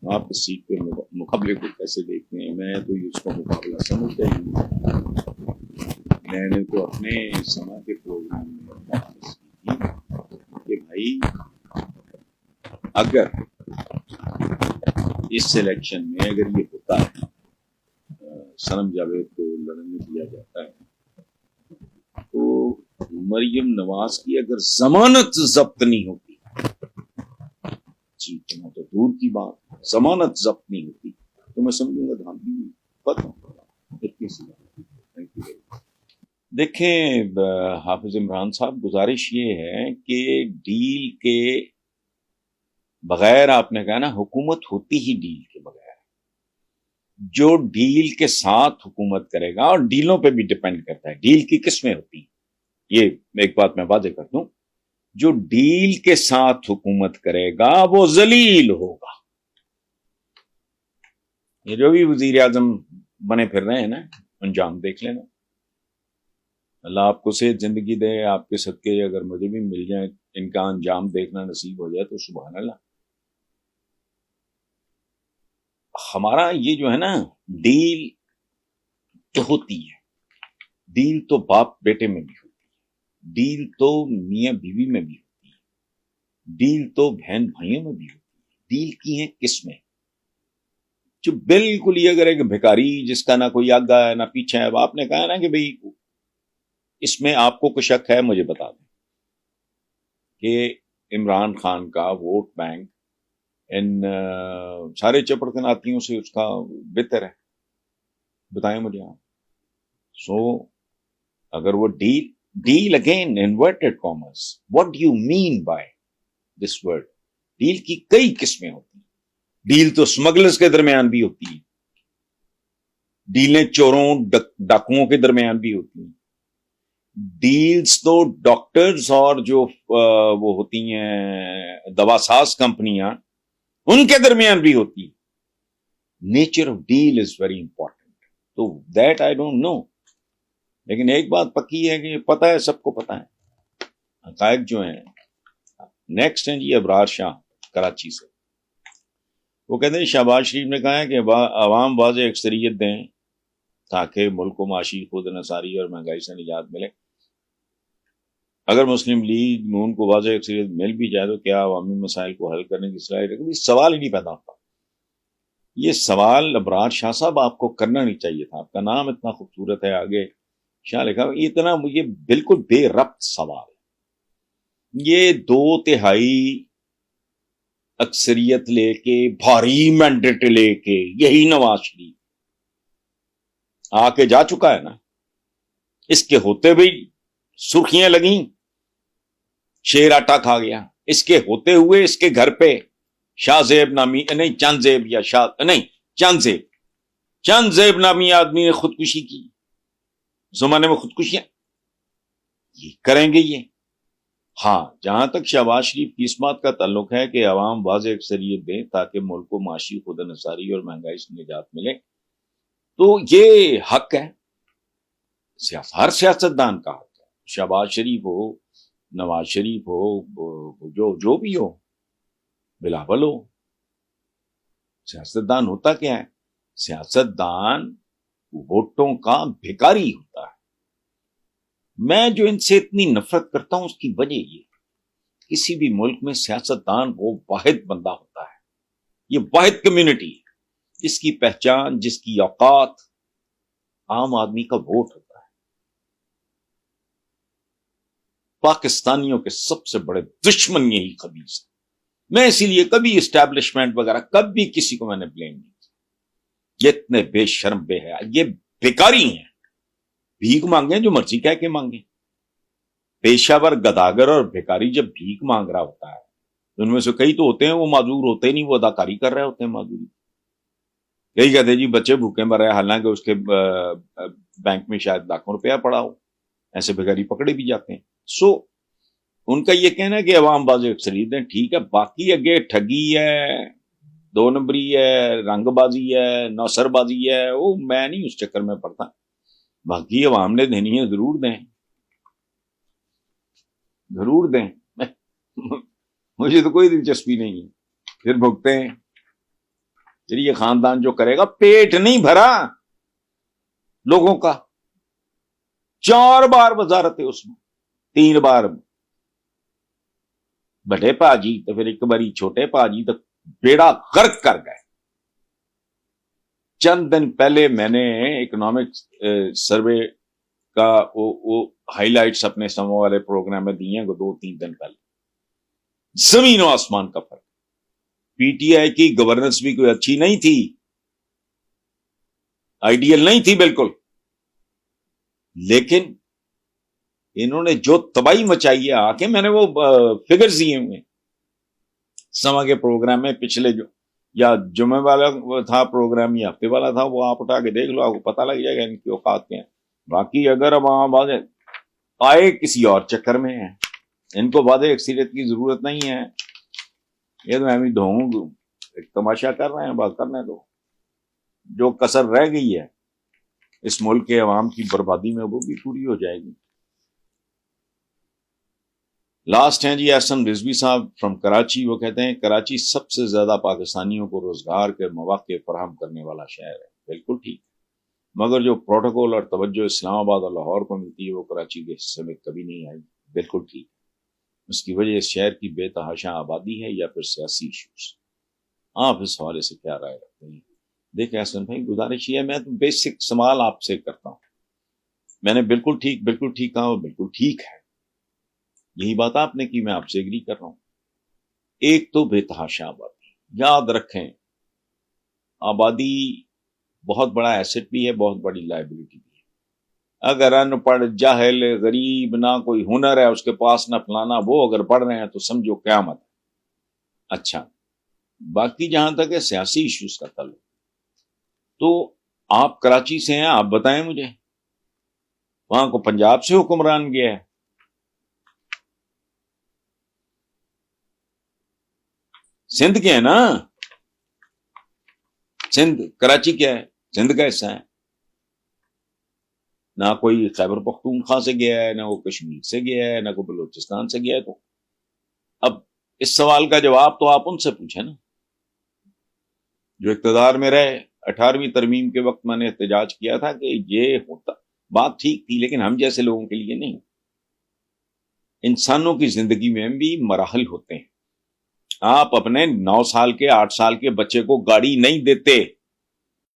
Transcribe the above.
آپ اس سیٹ کے مقابلے کو کیسے دیکھتے ہیں؟ میں تو اس کو مقابلہ سمجھتا ہی نہیں. میں نے تو اپنے سما کے پروگرام میں کہ بھائی اگر اس الیکشن میں اگر یہ ہوتا ہے صنم جاوید کو لڑنے دیا جاتا ہے تو مریم نواز کی اگر ضمانت ضبط نہیں ہوتی، جی تو دور کی بات، ضمانت ضبط نہیں ہوتی تو میں سمجھوں گا دھاندلی ختم. دیکھیں حافظ عمران صاحب، گزارش یہ ہے کہ ڈیل کے بغیر، آپ نے کہا نا حکومت ہوتی ہی ڈیل کے بغیر، جو ڈیل کے ساتھ حکومت کرے گا، اور ڈیلوں پہ بھی ڈیپینڈ کرتا ہے ڈیل کی قسمیں ہوتی ہیں. یہ ایک بات میں واضح کر دوں، جو ڈیل کے ساتھ حکومت کرے گا وہ ذلیل ہوگا. یہ جو بھی وزیر اعظم بنے پھر رہے ہیں نا، انجام دیکھ لینا. اللہ آپ کو صحت زندگی دے، آپ کے صدقے اگر مجھے بھی مل جائیں ان کا انجام دیکھنا نصیب ہو جائے تو سبحان اللہ. ہمارا یہ جو ہے نا ڈیل جو ہوتی ہے، ڈیل تو باپ بیٹے میں بھی ہوتی ہے، ڈیل تو میاں بیوی میں بھی ہوتی ہے، ڈیل تو بہن بھائیوں میں بھی ہوتی ہے. ڈیل کی ہیں قسمیں. جو بالکل ہی اگر ایک بھکاری جس کا نہ کوئی آگا ہے نہ پیچھے ہے، آپ نے کہا نا کہ بھئی اس میں آپ کو کوئی شک ہے مجھے بتا دیں کہ عمران خان کا ووٹ بینک ان سارے چپڑکناتیوں سے اس کا بہتر ہے، بتائیں مجھے آپ. سو اگر وہ deal again inverted commas, what do you mean by this word? Deal کی کئی قسمیں ہوتی ہیں. ڈیل تو اسمگلرز کے درمیان بھی ہوتی ہے، ڈیلیں چوروں ڈاکوؤں کے درمیان بھی ہوتی ہیں، ڈیلز تو ڈاکٹرز اور جو وہ ہوتی ہیں دواساز کمپنیاں ان کے درمیان بھی ہوتی ہے. Nature of deal is very important. تو دیٹ آئی ڈونٹ نو، لیکن ایک بات پکی ہے کہ پتہ ہے، سب کو پتہ ہے حقائق جو ہیں. نیکسٹ ہیں جی ابرار شاہ کراچی سے. وہ کہتے ہیں شہباز شریف نے کہا ہے کہ عوام واضح اکثریت دیں تاکہ ملک کو معاشی خود انحصاری اور مہنگائی سے نجات ملے. اگر مسلم لیگ نون کو واضح اکثریت مل بھی جائے تو کیا عوامی مسائل کو حل کرنے کی صلاحیت رکھتی؟ سوال ہی نہیں پیدا ہوتا. یہ سوال ابرار شاہ صاحب آپ کو کرنا نہیں چاہیے تھا. آپ کا نام اتنا خوبصورت ہے، آگے شاہ لکھا، اتنا یہ بالکل بے ربط سوال. یہ 2/3 اکثریت لے کے، بھاری مینڈیٹ لے کے، یہی نواز شریف آ کے جا چکا ہے نا. اس کے ہوتے بھی سرخیاں لگیں، شیر آٹا کھا گیا. اس کے ہوتے ہوئے اس کے گھر پہ شاہ زیب نامی، نہیں چند زیب، یا شاہ نہیں چند زیب نامی آدمی نے خودکشی کی. زمانے میں خودکشیاں یہ کریں گے یہ. ہاں، جہاں تک شہباز شریف کی اس بات کا تعلق ہے کہ عوام واضح اکثریت دیں تاکہ ملک کو معاشی خود انحصاری اور مہنگائی سے نجات ملے، تو یہ حق ہے، ہر سیاستدان کا حق ہے. شہباز شریف ہو، نواز شریف ہو، جو بھی ہو، بلاول ہو. سیاستدان ہوتا کیا ہے؟ سیاستدان ووٹوں کا بھکاری ہوتا ہے. میں جو ان سے اتنی نفرت کرتا ہوں اس کی وجہ یہ، کسی بھی ملک میں سیاستدان وہ واحد بندہ ہوتا ہے، یہ واحد کمیونٹی ہے جس کی پہچان، جس کی اوقات عام آدمی کا ووٹ ہوتا ہے. پاکستانیوں کے سب سے بڑے دشمن یہی خبیث ہے. میں اسی لیے کبھی اسٹیبلشمنٹ وغیرہ کبھی کسی کو میں نے بلیم نہیں کیا. یہ اتنے بے شرم بے حیا، یہ بھکاری ہیں، بھیک مانگیں جو مرضی کہہ کے مانگیں. پیشہ ور گداگر اور بھکاری جب بھیک مانگ رہا ہوتا ہے، ان میں سے کئی تو ہوتے ہیں وہ معذور ہوتے نہیں، وہ اداکاری کر رہے ہوتے ہیں معذوری. یہی کہتے ہیں جی بچے بھوکے مر رہے، حالانکہ اس کے بینک میں شاید لاکھوں روپیہ پڑا ہو. ایسے بھکاری پکڑے بھی جاتے ہیں. سو ان کا یہ کہنا ہے کہ عوام باز اکثریت ہیں، ٹھیک ہے. باقی اگے ٹھگی ہے، 2 نمبری ہے، رنگ بازی ہے، نوسر بازی ہے، وہ میں نہیں اس چکر میں پڑتا. باقی عوام نے دینی ہے، ضرور دیں، ضرور دیں. مجھے تو کوئی دلچسپی نہیں ہے، پھر بھگتے ہیں. پھر یہ خاندان جو کرے گا، پیٹ نہیں بھرا لوگوں کا. 4 بار وزارت ہے اس میں، 3 بار بڑے پاجی تو پھر ایک باری چھوٹے پاجی تو بیڑا غرق کر گئے. چند دن پہلے میں نے اکنامک سروے کا وہ ہائی لائٹس اپنے سمو والے پروگرام میں دیے ہیں 2-3 دن پہلے. زمین و آسمان کا فرق. پی ٹی آئی کی گورننس بھی کوئی اچھی نہیں تھی، آئیڈیل نہیں تھی بالکل، لیکن انہوں نے جو تباہی مچائی ہے آ کے، میں نے وہ فگرز دیے ہوئے سما کے پروگرام میں، پچھلے جو یا جمعے والا تھا پروگرام یا ہفتے والا تھا، وہ آپ اٹھا کے دیکھ لو، آپ کو پتہ لگ جائے گا ان کی اوقات کے ہیں. باقی اگر اب وہاں آئے کسی اور چکر میں ہیں، ان کو وعدے اکثریت کی ضرورت نہیں ہے. یہ تو میں بھی ایک تماشا کر رہے ہیں، بات کرنے دو. جو کسر رہ گئی ہے اس ملک کے عوام کی بربادی میں، وہ بھی پوری ہو جائے گی. لاسٹ ہیں جی احسن رضوی صاحب فرام کراچی. وہ کہتے ہیں کراچی سب سے زیادہ پاکستانیوں کو روزگار کے مواقع فراہم کرنے والا شہر ہے. بالکل ٹھیک، مگر جو پروٹوکول اور توجہ اسلام آباد اور لاہور کو ملتی ہے وہ کراچی کے حصے میں کبھی نہیں آئی. بالکل ٹھیک. اس کی وجہ اس شہر کی بے تحاشا آبادی ہے یا پھر سیاسی ایشوز. آپ اس حوالے سے کیا رائے رکھتے ہیں؟ دیکھیں احسن بھائی، گزارش یہ ہے، میں تو بیسک سوال آپ سے کرتا ہوں. میں نے بالکل ٹھیک کہا، بالکل ٹھیک ہے، یہی بات آپ نے کی، میں آپ سے ایگری کر رہا ہوں. ایک تو بے تحاشا آبادی. یاد رکھیں آبادی بہت بڑا ایسٹ بھی ہے، بہت بڑی لائبلٹی بھی ہے. اگر ان پڑھ جاہل غریب نہ کوئی ہنر ہے اس کے پاس نہ فلانا، وہ اگر پڑھ رہے ہیں تو سمجھو قیامت ہے. اچھا، باقی جہاں تک ہے سیاسی ایشوز کا تعلق، تو آپ کراچی سے ہیں، آپ بتائیں مجھے، وہاں کو پنجاب سے حکمران گیا ہے. سندھ کے ہیں نا، سندھ کراچی کیا ہے، سندھ کا حصہ ہے. نہ کوئی خیبر پختونخوا سے گیا ہے، نہ وہ کشمیر سے گیا ہے، نہ کوئی بلوچستان سے گیا ہے. تو اب اس سوال کا جواب تو آپ ان سے پوچھیں نا جو اقتدار میں رہے. 18ویں ترمیم کے وقت میں نے احتجاج کیا تھا کہ یہ ہوتا، بات ٹھیک تھی، لیکن ہم جیسے لوگوں کے لیے نہیں. انسانوں کی زندگی میں بھی مراحل ہوتے ہیں. آپ اپنے 9 سال کے 8 سال کے بچے کو گاڑی نہیں دیتے.